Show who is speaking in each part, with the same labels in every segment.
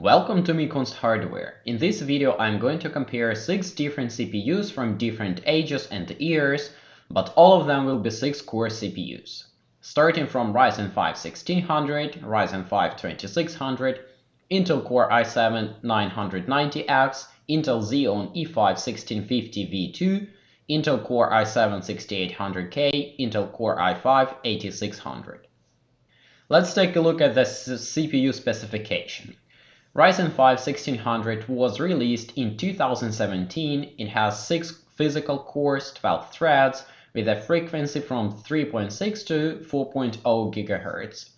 Speaker 1: Welcome to Mikonst Hardware. In this video I'm going to compare 6 different CPUs from different ages and years, but all of them will be 6-core CPUs. Starting from Ryzen 5-1600, Ryzen 5-2600, Intel Core i7-990X, Intel Xeon E5-1650 V2, Intel Core i7-6800k, Intel Core i5-8600. Let's take a look at the CPU specification. Ryzen 5-1600 was released in 2017. It has 6 physical cores, 12 threads, with a frequency from 3.6 to 4.0 GHz.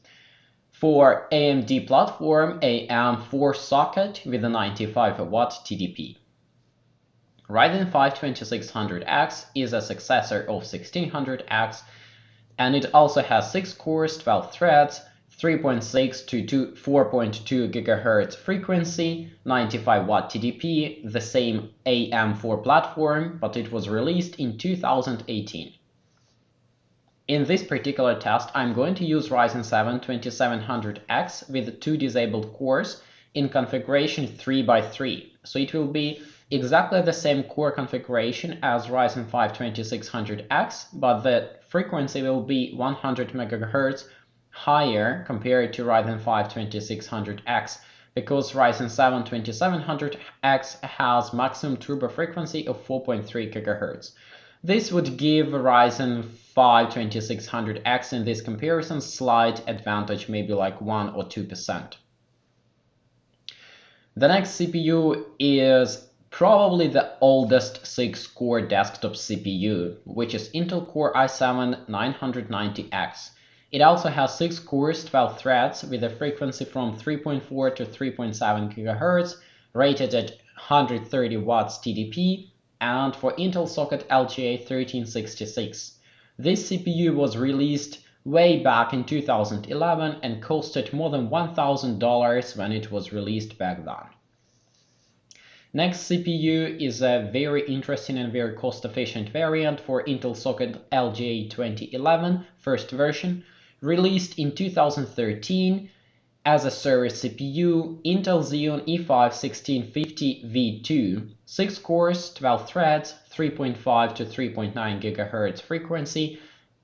Speaker 1: For AMD platform, a M4 socket with a 95W TDP. Ryzen 5-2600X is a successor of 1600X, and it also has 6 cores, 12 threads, 3.6 to 4.2 GHz frequency, 95W TDP, the same AM4 platform, but it was released in 2018. In this particular test, I'm going to use Ryzen 7 2700X with 2 disabled cores in configuration 3x3, so it will be exactly the same core configuration as Ryzen 5 2600X, but the frequency will be 100 MHz higher compared to Ryzen 5 2600X, because Ryzen 7 2700X has maximum turbo frequency of 4.3 GHz. This would give Ryzen 5 2600X in this comparison slight advantage, maybe like 1 or 2%. The next CPU is probably the oldest 6-core desktop CPU, which is Intel Core i7-990X. It also has 6 cores, 12 threads, with a frequency from 3.4 to 3.7 GHz, rated at 130 watts TDP, and for Intel socket LGA 1366. This CPU was released way back in 2011 and costed more than $1,000 when it was released back then. Next CPU is a very interesting and very cost-efficient variant for Intel socket LGA 2011 first version, released in 2013 as a service CPU, Intel Xeon E5-1650 V2, 6 cores, 12 threads, 3.5 to 3.9 GHz frequency,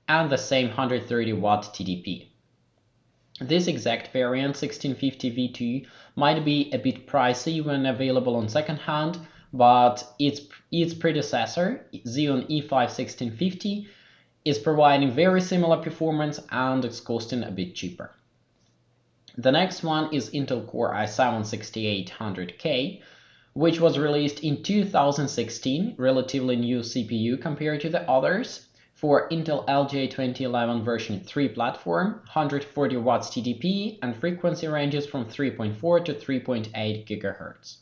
Speaker 1: and the same 130 watt TDP. This exact variant, 1650 V2, might be a bit pricey when available on second hand, but its predecessor, Xeon E5-1650, is providing very similar performance and it's costing a bit cheaper. The next one is Intel Core i7-6800k, which was released in 2016, relatively new CPU compared to the others, for Intel LGA 2011 version 3 platform, 140 watts TDP, and frequency ranges from 3.4 to 3.8 GHz.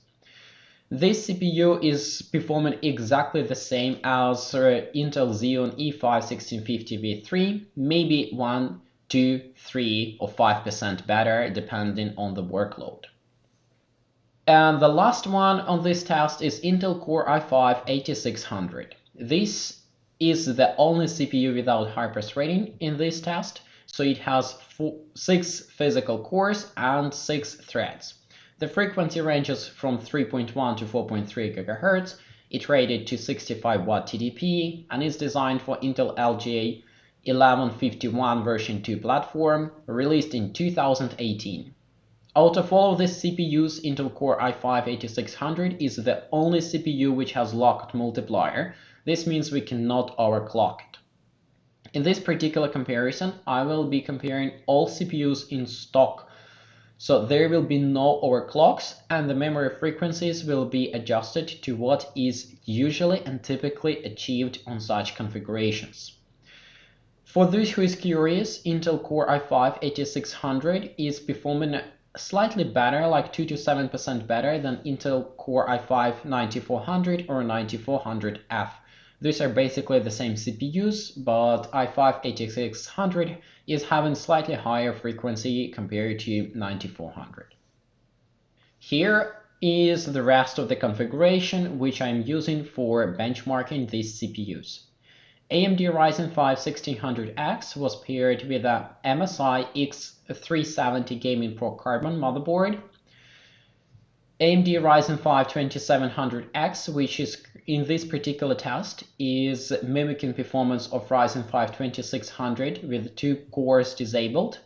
Speaker 1: This CPU is performing exactly the same as Intel Xeon E5-1650 V3, maybe 1, 2, 3 or 5% better depending on the workload. And the last one on this test is Intel Core i5-8600. This is the only CPU without hyper-threading in this test, so it has 6 physical cores and 6 threads. The frequency ranges from 3.1 to 4.3 GHz, it's rated to 65 watt TDP, and is designed for Intel LGA 1151 version 2 platform, released in 2018. Out of all of these CPUs, Intel Core i5-8600 is the only CPU which has locked multiplier. This means we cannot overclock it. In this particular comparison, I will be comparing all CPUs in stock, so there will be no overclocks and the memory frequencies will be adjusted to what is usually and typically achieved on such configurations. For those who is curious, Intel Core i5-8600 is performing slightly better, like 2 to 7% better than Intel Core i5-9400 or 9400F. These are basically the same CPUs, but i5-8600 is having slightly higher frequency compared to 9400. Here is the rest of the configuration which I'm using for benchmarking these CPUs. AMD Ryzen 5 1600X was paired with a MSI X370 Gaming Pro Carbon motherboard. AMD Ryzen 5 2700X, which is in this particular test is mimicking performance of Ryzen 5 2600 with 2 cores disabled,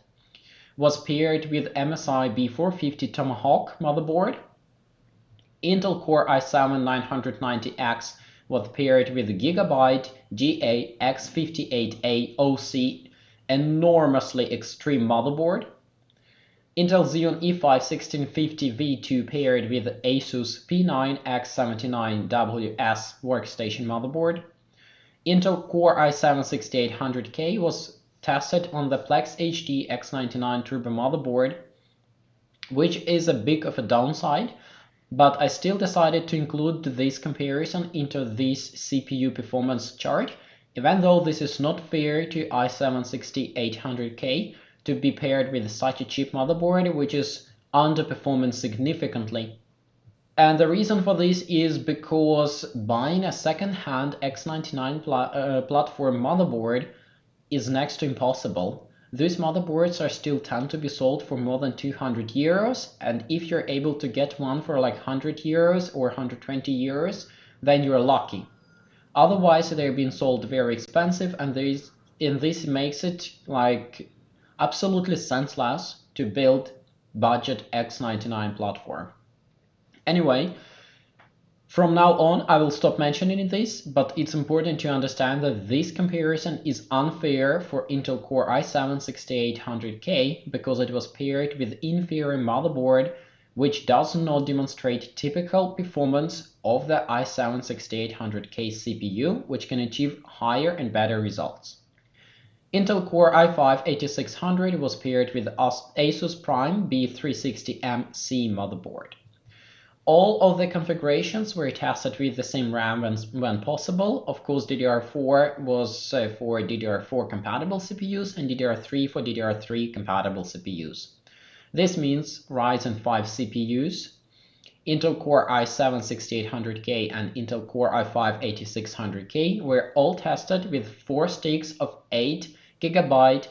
Speaker 1: was paired with MSI B450 Tomahawk motherboard. Intel Core i7-990X was paired with Gigabyte GA-X58A OC enormously extreme motherboard. Intel Xeon E5-1650 V2 paired with Asus P9X79WS workstation motherboard. Intel Core i7-6800K was tested on the Plex HD X99 Turbo motherboard, which is a bit of a downside, but I still decided to include this comparison into this CPU performance chart, even though this is not fair to i7-6800K to be paired with such a cheap motherboard, which is underperforming significantly. And the reason for this is because buying a second-hand X99 platform motherboard is next to impossible. These motherboards are still tend to be sold for more than 200 euros, and if you're able to get one for like 100 euros or 120 euros, then you're lucky. Otherwise, they're being sold very expensive, and this makes it like absolutely senseless to build budget X99 platform. Anyway, from now on I will stop mentioning this, but it's important to understand that this comparison is unfair for Intel Core i7-6800K because it was paired with inferior motherboard which does not demonstrate typical performance of the i7-6800K CPU, which can achieve higher and better results. Intel Core i5-8600 was paired with Asus Prime B360MC motherboard. All of the configurations were tested with the same RAM when possible. Of course, DDR4 was for DDR4 compatible CPUs and DDR3 for DDR3 compatible CPUs. This means Ryzen 5 CPUs, Intel Core i7-6800K and Intel Core i5-8600K were all tested with 4 sticks of 8 GB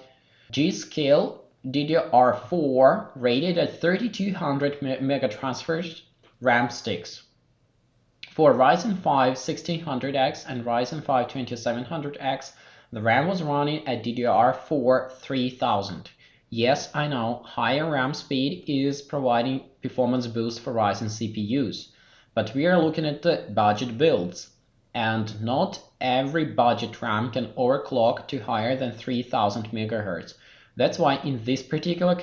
Speaker 1: G-Skill DDR4 rated at 3200 megatransfers RAM sticks. For Ryzen 5 1600X and Ryzen 5 2700X, the RAM was running at DDR4 3000. Yes, I know, higher RAM speed is providing performance boost for Ryzen CPUs, but we are looking at the budget builds, and not every budget RAM can overclock to higher than 3000 MHz. That's why in this particular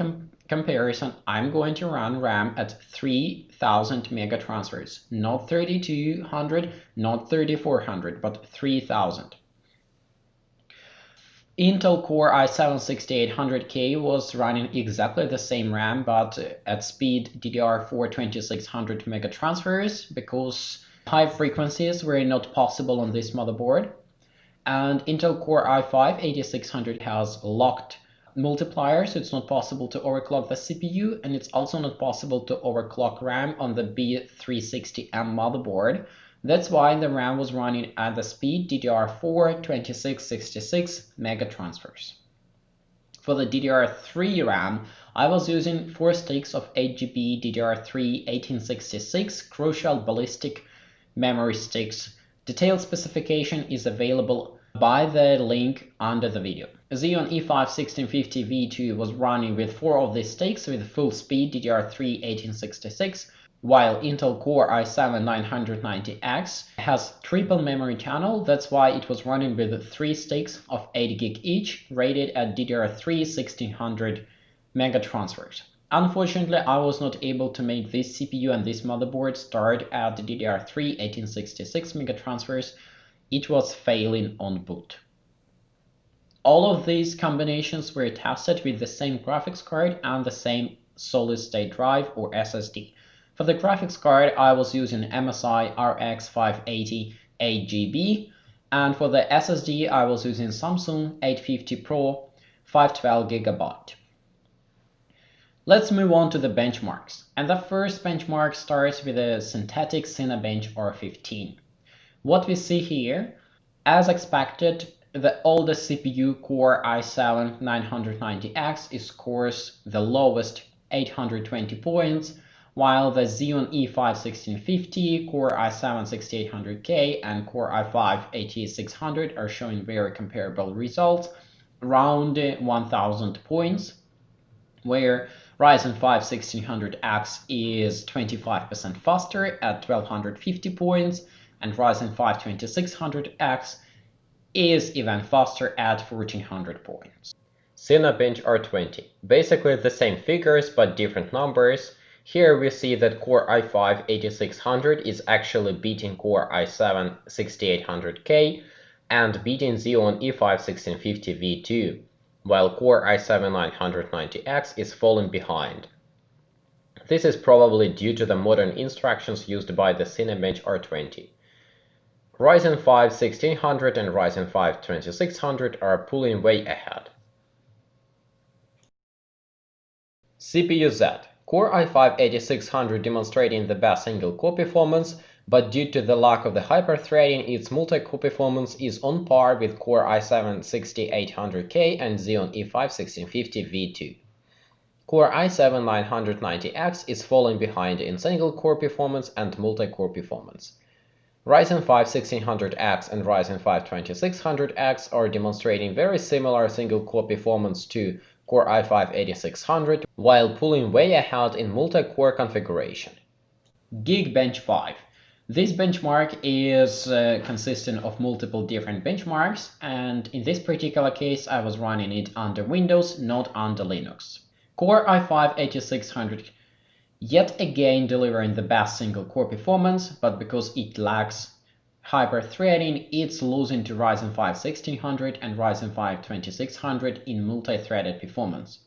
Speaker 1: comparison, I'm going to run RAM at 3000 megatransfers, not 3200, not 3400, but 3000. Intel Core i7-6800K was running exactly the same RAM, but at speed DDR4 2600 megatransfers because high frequencies were not possible on this motherboard. And Intel Core i5-8600 has locked multiplier, so it's not possible to overclock the CPU, and it's also not possible to overclock RAM on the B360M motherboard. That's why the RAM was running at the speed DDR4 2666 megatransfers. For the DDR3 RAM, I was using 4 sticks of 8GB DDR3 1866 Crucial Ballistic memory sticks. Detailed specification is available by the link under the video. Xeon E5-1650 V2 was running with 4 of these sticks with full speed DDR3 1866, while Intel Core i7-990X has triple memory channel. That's why it was running with 3 sticks of 8 GB each, rated at DDR3 1600 megatransfers. Unfortunately, I was not able to make this CPU and this motherboard start at DDR3 1866 megatransfers. It was failing on boot. All of these combinations were tested with the same graphics card and the same solid-state drive or SSD. For the graphics card, I was using MSI RX 580 8GB, and for the SSD, I was using Samsung 850 Pro 512GB. Let's move on to the benchmarks, and the first benchmark starts with a synthetic Cinebench R15. What we see here, as expected, the oldest CPU Core i7-990X scores the lowest 820 points, while the Xeon E5-1650, Core i7-6800K, and Core i5-8600 are showing very comparable results, around 1000 points, where Ryzen 5 1600X is 25% faster at 1250 points, and Ryzen 5 2600X is even faster at 1400 points.
Speaker 2: Cinebench R20. Basically the same figures but different numbers. Here we see that Core i5-8600 is actually beating Core i7-6800k and beating Xeon E5-1650 V2, while Core i7-990X is falling behind. This is probably due to the modern instructions used by the Cinebench R20. Ryzen 5 1600 and Ryzen 5 2600 are pulling way ahead. CPU Z. Core i5-8600 demonstrating the best single-core performance, but due to the lack of the hyper-threading, its multi-core performance is on par with Core i7-6800k and Xeon E5-1650 V2. Core i7-990X is falling behind in single-core performance and multi-core performance. Ryzen 5 1600X and Ryzen 5 2600X are demonstrating very similar single-core performance to Core i5-8600, while pulling way ahead in multi-core configuration.
Speaker 1: Geekbench 5. This benchmark is consisting of multiple different benchmarks, and in this particular case I was running it under Windows, not under Linux. Core i5-8600 yet again delivering the best single-core performance, but because it lacks hyper-threading, it's losing to Ryzen 5 1600 and Ryzen 5 2600 in multi-threaded performance.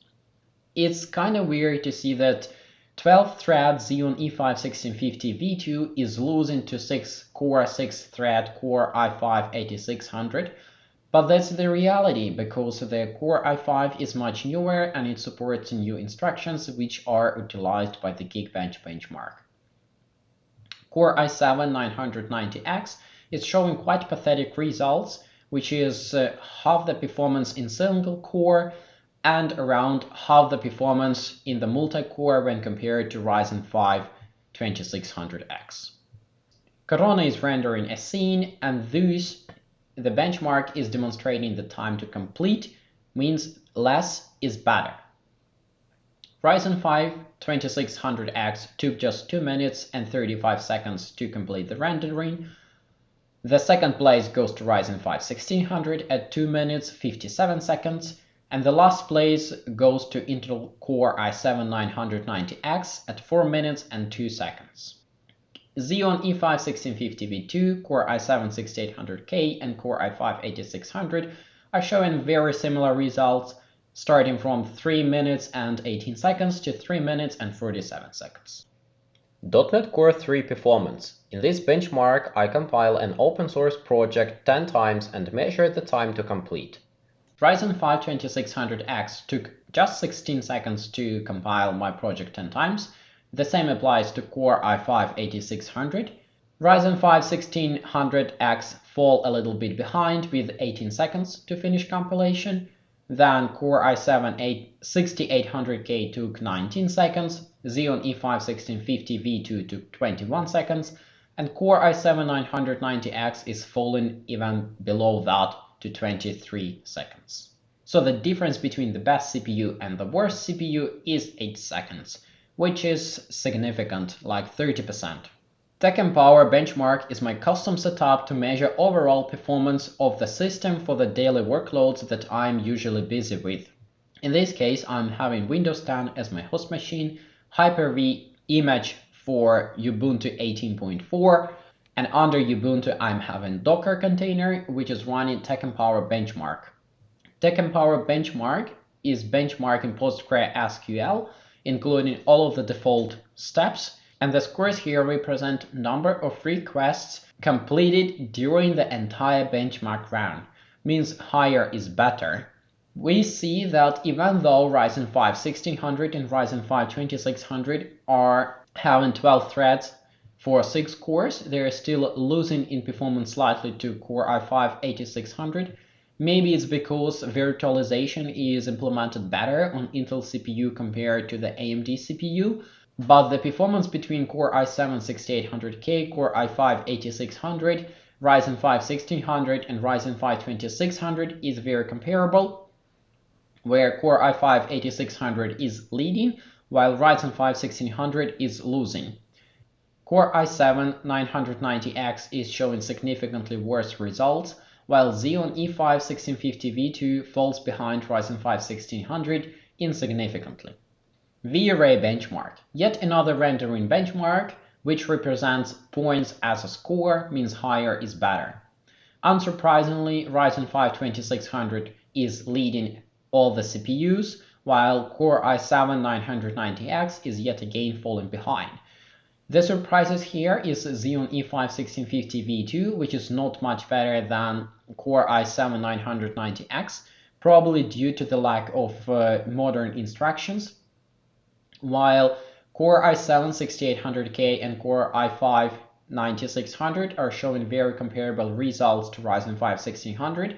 Speaker 1: It's kinda weird to see that 12-thread Xeon E5-1650 V2 is losing to 6-core 6-thread Core i5-8600, but that's the reality because the Core i5 is much newer and it supports new instructions which are utilized by the Geekbench benchmark. Core i7-990X is showing quite pathetic results, which is half the performance in single core and around half the performance in the multi-core when compared to Ryzen 5 2600X. Corona is rendering a scene, and thus the benchmark is demonstrating the time to complete, means less is better. Ryzen 5 2600X took just 2 minutes and 35 seconds to complete the rendering. The second place goes to Ryzen 5 1600 at 2 minutes 57 seconds, and the last place goes to Intel Core i7-990X at 4 minutes and 2 seconds. Xeon E5-1650 V2, Core i7-6800K, and Core i5-8600 are showing very similar results, starting from 3 minutes and 18 seconds to 3 minutes and 47 seconds.
Speaker 2: .NET Core 3 performance. In this benchmark, I compile an open source project 10 times and measure the time to complete.
Speaker 1: Ryzen 5 2600X took just 16 seconds to compile my project 10 times. The same applies to Core i5-8600. Ryzen 5 1600X fall a little bit behind with 18 seconds to finish compilation. Then Core i7-6800K took 19 seconds, Xeon E5-1650 V2 took 21 seconds, and Core i7-990X is falling even below that to 23 seconds. So the difference between the best CPU and the worst CPU is 8 seconds, which is significant, like 30%. Techempower benchmark is my custom setup to measure overall performance of the system for the daily workloads that I'm usually busy with. In this case, I'm having Windows 10 as my host machine, Hyper-V image for Ubuntu 18.4, and under Ubuntu I'm having Docker container, which is running Techempower benchmark. Techempower benchmark is benchmarking PostgreSQL, including all of the default steps, and the scores here represent number of requests completed during the entire benchmark run, means higher is better. We see that even though Ryzen 5 1600 and Ryzen 5 2600 are having 12 threads for 6 cores, they are still losing in performance slightly to Core i5-8600. Maybe it's because virtualization is implemented better on Intel CPU compared to the AMD CPU, but the performance between Core i7-6800K, Core i5-8600, Ryzen 5-1600 and Ryzen 5-2600 is very comparable, where Core i5-8600 is leading, while Ryzen 5-1600 is losing. Core i7-990X is showing significantly worse results, while Xeon E5-1650 V2 falls behind Ryzen 5-1600 insignificantly. V-Array benchmark. Yet another rendering benchmark, which represents points as a score, means higher is better. Unsurprisingly, Ryzen 5-2600 is leading all the CPUs, while Core i7-990X is yet again falling behind. The surprises here is Xeon E5-1650 V2, which is not much better than Core i7-990X, probably due to the lack of modern instructions, while Core i7-6800K and Core i5-8600 are showing very comparable results to Ryzen 5-1600,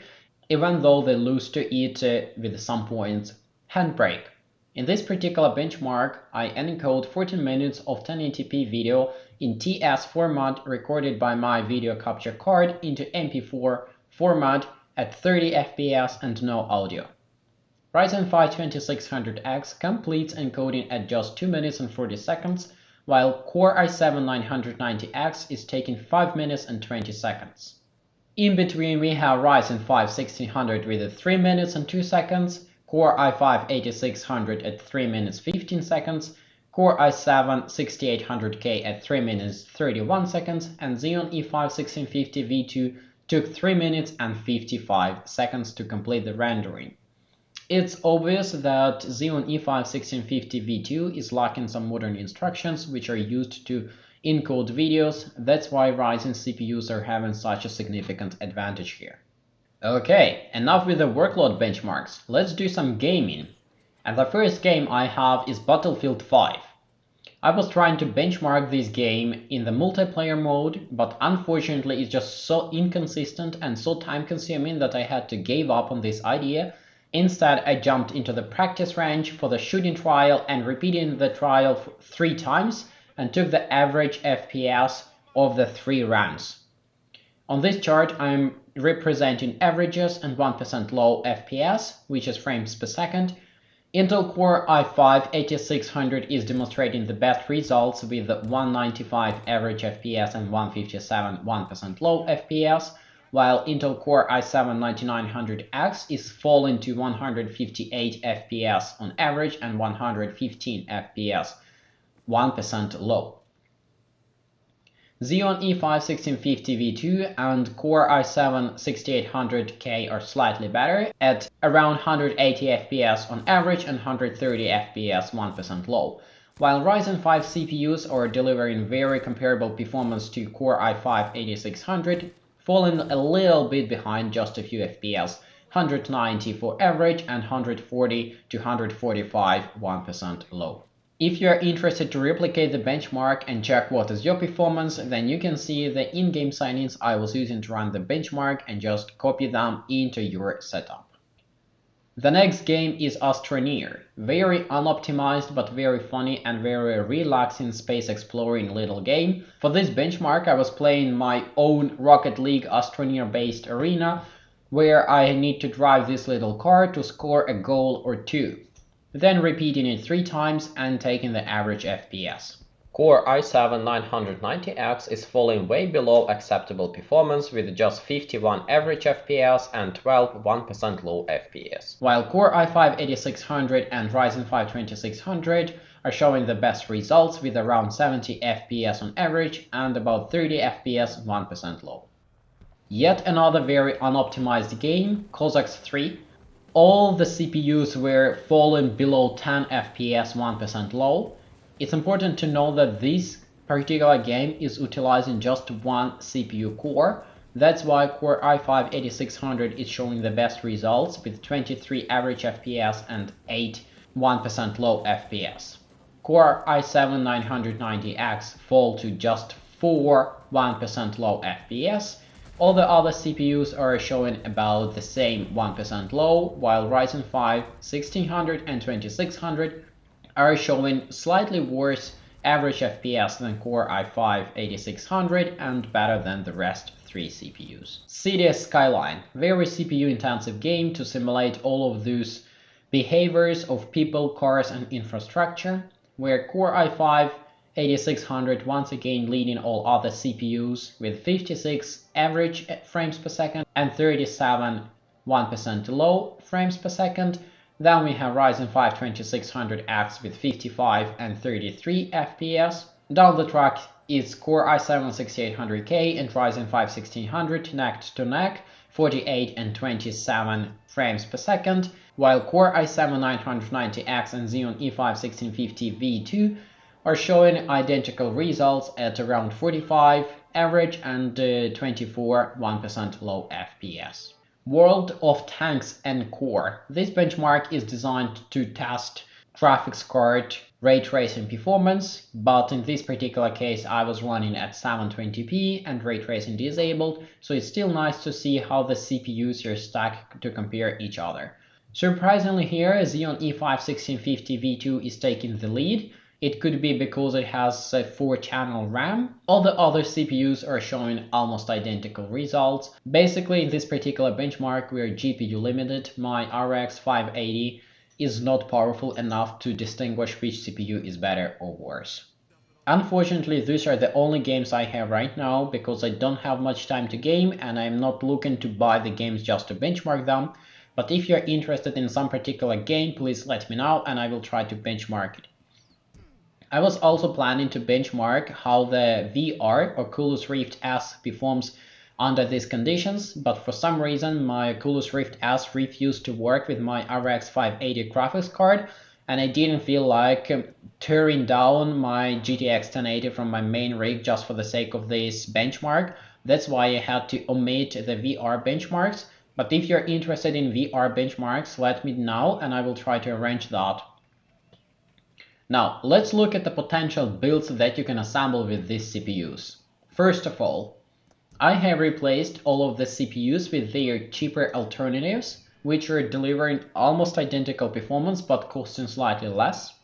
Speaker 1: even though they lose to it with some points. Handbrake. In this particular benchmark, I encode 14 minutes of 1080p video in TS format recorded by my video capture card into MP4 format at 30 FPS and no audio. Ryzen 5 2600X completes encoding at just 2 minutes and 40 seconds, while Core i7-990X is taking 5 minutes and 20 seconds. In between we have Ryzen 5 1600 with 3 minutes and 2 seconds, Core i5-8600 at 3 minutes 15 seconds, Core i7-6800K at 3 minutes 31 seconds, and Xeon E5-1650 V2 took 3 minutes and 55 seconds to complete the rendering. It's obvious that Xeon E5-1650 V2 is lacking some modern instructions which are used to encode videos. That's why Ryzen CPUs are having such a significant advantage here. Okay, enough with the workload benchmarks, let's do some gaming. And the first game I have is Battlefield 5. I was trying to benchmark this game in the multiplayer mode, but unfortunately it's just so inconsistent and so time consuming that I had to give up on this idea. Instead, I jumped into the practice range for the shooting trial and repeated the trial 3 times and took the average FPS of the 3 rounds. On this chart, I'm representing averages and 1% low FPS, which is frames per second. Intel Core i5-8600 is demonstrating the best results with 195 average FPS and 157 1% low FPS, while Intel Core i7-9900X is falling to 158 FPS on average and 115 FPS, 1% low. Xeon E5-1650 V2 and Core i7-6800K are slightly better, at around 180 FPS on average and 130 FPS, 1% low, while Ryzen 5 CPUs are delivering very comparable performance to Core i5-8600, falling a little bit behind just a few FPS, 190 for average and 140 to 145, 1% low. If you are interested to replicate the benchmark and check what is your performance, then you can see the in-game settings I was using to run the benchmark and just copy them into your setup. The next game is Astroneer, very unoptimized but very funny and very relaxing space exploring little game. For this benchmark I was playing my own Rocket League Astroneer based arena, where I need to drive this little car to score a goal or 2. Then repeating it 3 times and taking the average FPS.
Speaker 2: Core i7-990X is falling way below acceptable performance with just 51 average FPS and 12 1% low FPS.
Speaker 1: While Core i5-8600 and Ryzen 5 2600 are showing the best results with around 70 FPS on average and about 30 FPS 1% low. Yet another very unoptimized game, Cossacks 3. All the CPUs were falling below 10 FPS 1% low. It's important to know that this particular game is utilizing just one CPU core. That's why Core i5-8600 is showing the best results with 23 average FPS and 8 1% low FPS. Core i7-990X fall to just 4 1% low FPS. All the other CPUs are showing about the same 1% low, while Ryzen 5 1600 and 2600 are showing slightly worse average FPS than Core i5-8600 and better than the rest 3 CPUs. Cities Skyline, very CPU intensive game to simulate all of those behaviors of people, cars and infrastructure, where Core i5-8600 once again leading all other CPUs with 56 average frames per second and 37 1% low frames per second. Then we have Ryzen 5 2600X with 55 and 33 FPS. Down the track is Core i7-6800k and Ryzen 5 1600 neck to neck, 48 and 27 frames per second, while Core i7-990X and Xeon E5-1650 V2 are showing identical results at around 45 average and 24 1% low FPS. World of Tanks enCore. This benchmark is designed to test graphics card ray tracing performance, but in this particular case I was running at 720p and ray tracing disabled, so it's still nice to see how the CPUs are stacked to compare each other. Surprisingly here, Xeon E5-1650 V2 is taking the lead. It could be because it has a 4-channel RAM. All the other CPUs are showing almost identical results. Basically, in this particular benchmark, we are GPU limited. My RX 580 is not powerful enough to distinguish which CPU is better or worse. Unfortunately, these are the only games I have right now because I don't have much time to game and I'm not looking to buy the games just to benchmark them. But if you're interested in some particular game, please let me know and I will try to benchmark it. I was also planning to benchmark how the VR, Oculus Rift S, performs under these conditions, but for some reason my Oculus Rift S refused to work with my RX 580 graphics card, and I didn't feel like tearing down my GTX 1080 from my main rig just for the sake of this benchmark. That's why I had to omit the VR benchmarks, but if you're interested in VR benchmarks, let me know and I will try to arrange that. Now, let's look at the potential builds that you can assemble with these CPUs. First of all, I have replaced all of the CPUs with their cheaper alternatives, which are delivering almost identical performance but costing slightly less.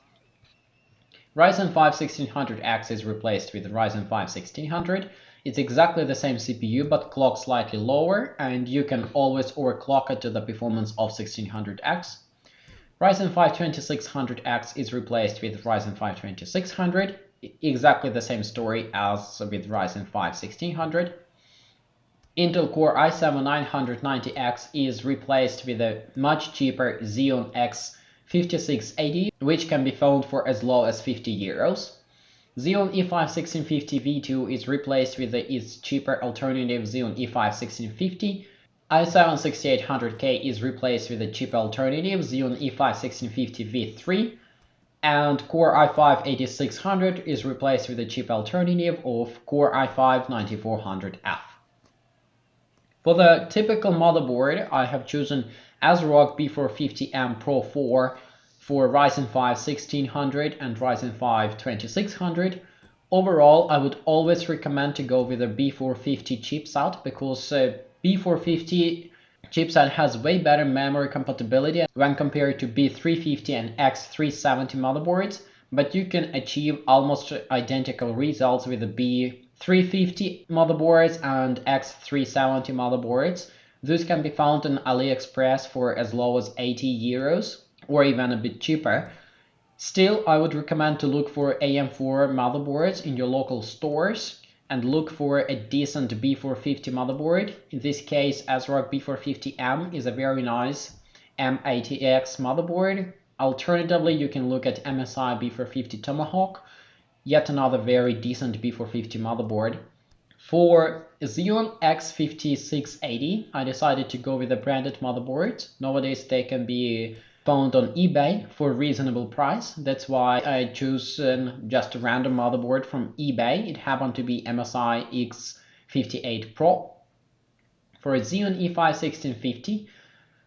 Speaker 1: Ryzen 5 1600X is replaced with Ryzen 5 1600. It's exactly the same CPU but clocked slightly lower, and you can always overclock it to the performance of 1600X. Ryzen 5 2600X is replaced with Ryzen 5 2600, exactly the same story as with Ryzen 5 1600. Intel Core i7-990X is replaced with a much cheaper Xeon X5680, which can be found for as low as 50 euros. Xeon E5-1650 V2 is replaced with its cheaper alternative Xeon E5-1650. i7-6800k is replaced with a cheap alternative Xeon E5-1650 V3, and Core i5-8600 is replaced with a cheap alternative of Core i5-9400F. For the typical motherboard, I have chosen ASRock B450M Pro 4 for Ryzen 5 1600 and Ryzen 5 2600. Overall, I would always recommend to go with a B450 chipset because B450 chipset has way better memory compatibility when compared to B350 and X370 motherboards, but you can achieve almost identical results with the B350 motherboards and X370 motherboards. These can be found on AliExpress for as low as 80 euros or even a bit cheaper. Still, I would recommend to look for AM4 motherboards in your local stores and look for a decent B450 motherboard. In this case, ASRock B450M is a very nice M80X motherboard. Alternatively, you can look at MSI B450 Tomahawk, yet another very decent B450 motherboard. For Xeon X5680, I decided to go with a branded motherboard. Nowadays they can be found on eBay for a reasonable price. That's why I chose just a random motherboard from eBay. It happened to be MSI X58 Pro. For a Xeon E5-1650,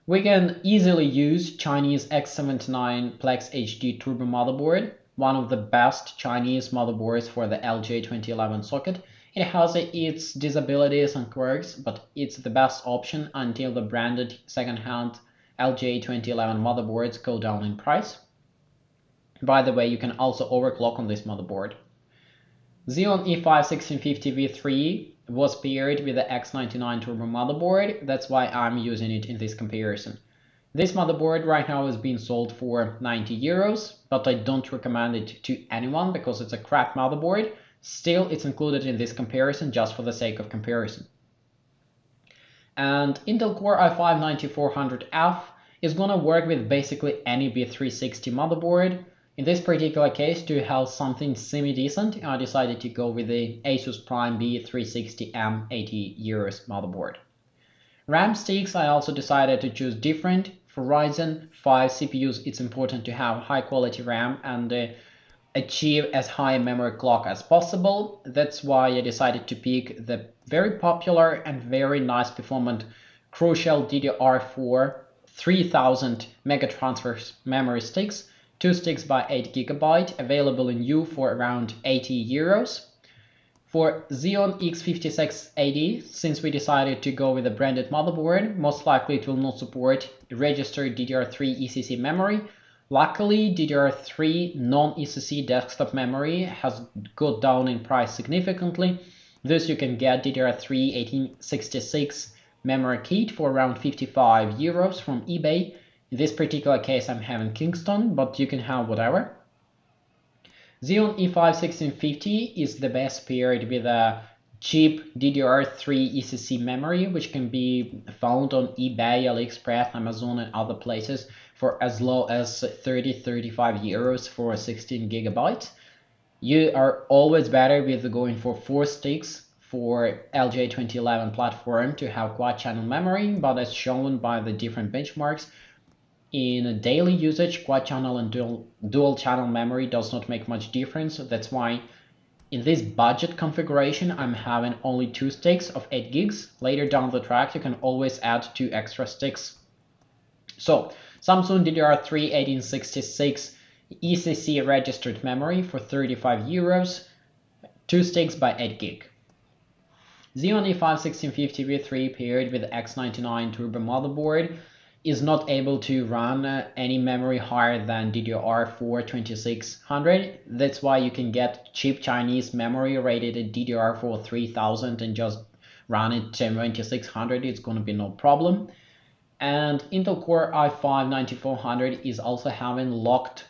Speaker 1: we can easily use Chinese X79 Plex HD Turbo motherboard, one of the best Chinese motherboards for the LJ2011 socket. It has its disabilities and quirks, but it's the best option until the branded second-hand LJ2011 motherboards go down in price. By the way, you can also overclock on this motherboard. Xeon E5-1650 V3 was paired with the X99 Turbo motherboard, that's why I'm using it in this comparison. This motherboard right now is being sold for 90 euros, but I don't recommend it to anyone because it's a crap motherboard. Still, it's included in this comparison just for the sake of comparison. And Intel Core i5-9400F is gonna work with basically any B360 motherboard. In this particular case, to have something semi-decent, I decided to go with the Asus Prime B360M 80 euros motherboard. RAM sticks, I also decided to choose different. For Ryzen 5 CPUs, it's important to have high quality RAM and achieve as high a memory clock as possible. That's why I decided to pick the very popular and very nice performant Crucial DDR4 3000 megatransfer memory sticks, 2 sticks by 8 GB, available in EU for around 80 euros. For Xeon X5680, since we decided to go with a branded motherboard, most likely it will not support registered DDR3 ECC memory. Luckily, DDR3 non-ECC desktop memory has got down in price significantly. Thus, you can get DDR3 1866 memory kit for around 55 euros from eBay. In this particular case, I'm having Kingston, but you can have whatever. Xeon E5-1650 is the best paired with a cheap DDR3 ECC memory, which can be found on eBay, AliExpress, Amazon, and other places for as low as 30-35 euros for 16 GB. You are always better with going for 4 sticks for LGA2011 platform to have quad channel memory, but as shown by the different benchmarks, in daily usage, quad channel and dual channel memory does not make much difference. That's why in this budget configuration, I'm having only 2 sticks of 8 gigs. Later down the track, you can always add 2 extra sticks. So, Samsung DDR3 1866 ECC registered memory for 35 euros, 2 sticks by 8 gig. Xeon E5-1650 V3 paired with X99 Turbo motherboard is not able to run any memory higher than DDR4 2600. That's why you can get cheap Chinese memory rated at DDR4 3000 and just run it 2600. It's gonna be no problem. And Intel Core i5-9400 is also having locked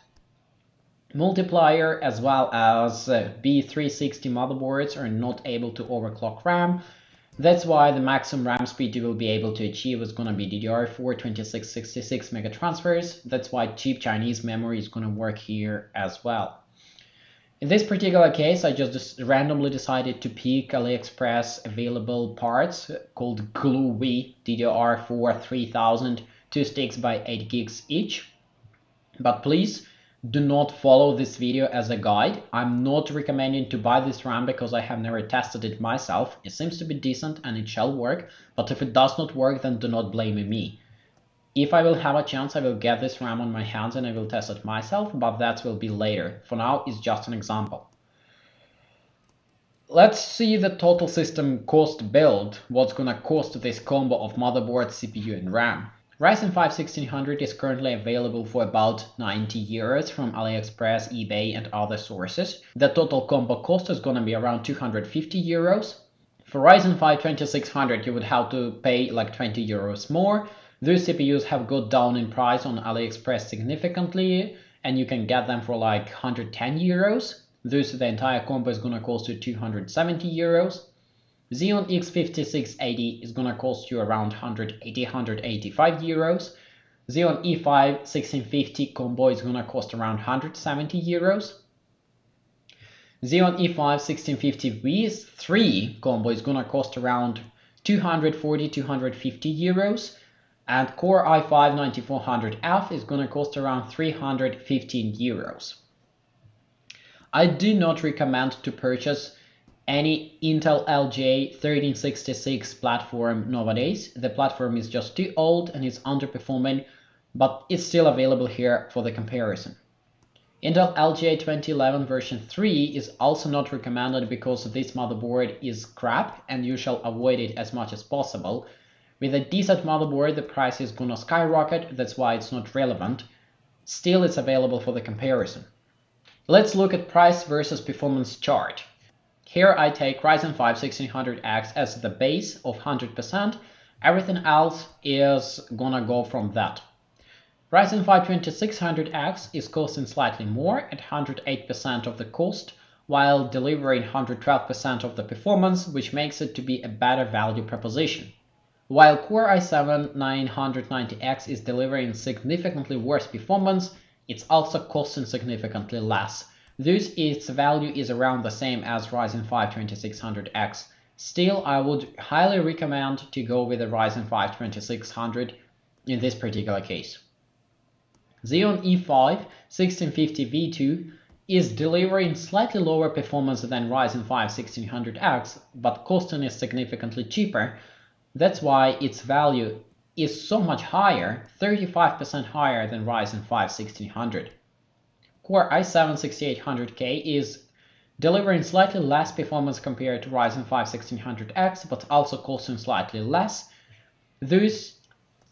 Speaker 1: multiplier, as well as B360 motherboards are not able to overclock RAM. That's why the maximum RAM speed you will be able to achieve is going to be DDR4 2666 megatransfers. That's why cheap Chinese memory is going to work here as well. In this particular case, I just randomly decided to pick AliExpress available parts called Gluey DDR4 3000, 2 sticks by 8 gigs each. But please do not follow this video as a guide. I'm not recommending to buy this RAM because I have never tested it myself. It seems to be decent and it shall work, but if it does not work, then do not blame me. If I will have a chance, I will get this RAM on my hands and I will test it myself, but that will be later. For now, it's just an example. Let's see the total system cost build, what's gonna cost this combo of motherboard, CPU and RAM. Ryzen 5 1600 is currently available for about 90 euros from AliExpress, eBay and other sources. The total combo cost is gonna be around 250 euros. For Ryzen 5 2600 you would have to pay like 20 euros more. These CPUs have got down in price on AliExpress significantly and you can get them for like 110 euros. Thus the entire combo is gonna cost you 270 euros. Xeon X5680 is gonna cost you around 180-185 euros. Xeon E5-1650 combo is gonna cost around 170 euros. Xeon E5-1650 V3 combo is gonna cost around 240-250 euros. And Core i5-9400F is gonna cost around 315 euros. I do not recommend to purchase any Intel LGA 1366 platform nowadays. The platform is just too old and it's underperforming, but it's still available here for the comparison. Intel LGA 2011 version 3 is also not recommended because this motherboard is crap and you shall avoid it as much as possible. With a decent motherboard, the price is gonna skyrocket, that's why it's not relevant. Still, it's available for the comparison. Let's look at price versus performance chart. Here I take Ryzen 5 1600X as the base of 100%, everything else is gonna go from that. Ryzen 5 2600X is costing slightly more at 108% of the cost, while delivering 112% of the performance, which makes it to be a better value proposition. While Core i7-990X is delivering significantly worse performance, it's also costing significantly less. Thus, its value is around the same as Ryzen 5 2600X. Still, I would highly recommend to go with the Ryzen 5 2600 in this particular case. Xeon E5-1650 V2 is delivering slightly lower performance than Ryzen 5 1600X, but costing is significantly cheaper. That's why its value is so much higher, 35% higher than Ryzen 5 1600. Core i7-6800k is delivering slightly less performance compared to Ryzen 5 1600X, but also costing slightly less. Thus,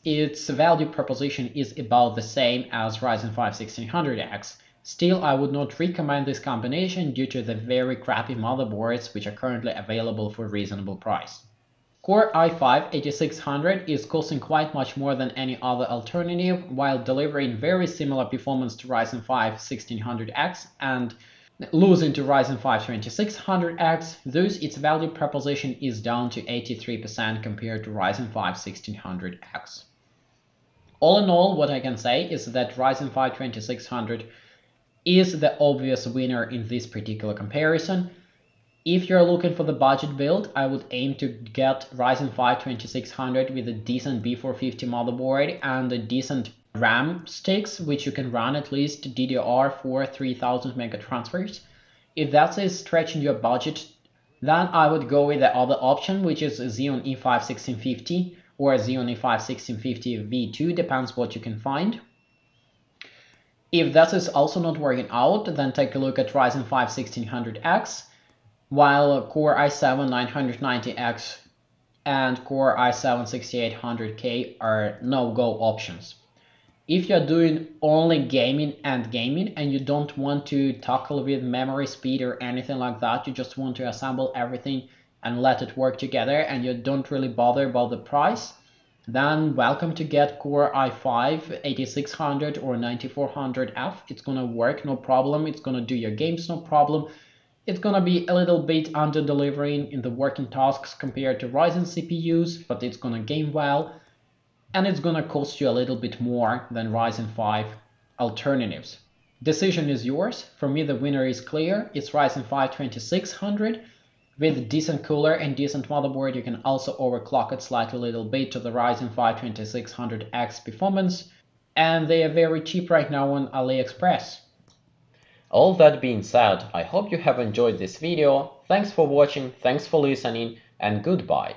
Speaker 1: its value proposition is about the same as Ryzen 5 1600X. Still, I would not recommend this combination due to the very crappy motherboards which are currently available for a reasonable price. Core i5-8600 is costing quite much more than any other alternative, while delivering very similar performance to Ryzen 5 1600X and losing to Ryzen 5 2600X, thus its value proposition is down to 83% compared to Ryzen 5 1600X. All in all, what I can say is that Ryzen 5 2600 is the obvious winner in this particular comparison. If you're looking for the budget build, I would aim to get Ryzen 5 2600 with a decent B450 motherboard and a decent RAM sticks, which you can run at least DDR4 3000 mega transfers. If that is stretching your budget, then I would go with the other option, which is Xeon E5-1650 or Xeon E5-1650 V2, depends what you can find. If that is also not working out, then take a look at Ryzen 5 1600X, while Core i7-990X and Core i7-6800K are no-go options. If you're doing only gaming and you don't want to tackle with memory speed or anything like that, you just want to assemble everything and let it work together and you don't really bother about the price, then welcome to get Core i5-8600 or 9400F. It's gonna work, no problem. It's gonna do your games, no problem. It's gonna be a little bit under-delivering in the working tasks compared to Ryzen CPUs, but it's gonna game well, and it's gonna cost you a little bit more than Ryzen 5 alternatives. Decision is yours. For me, the winner is clear. It's Ryzen 5 2600. With decent cooler and decent motherboard, you can also overclock it slightly a little bit to the Ryzen 5 2600X performance, and they are very cheap right now on AliExpress.
Speaker 2: All that being said, I hope you have enjoyed this video. Thanks for watching, thanks for listening, and goodbye.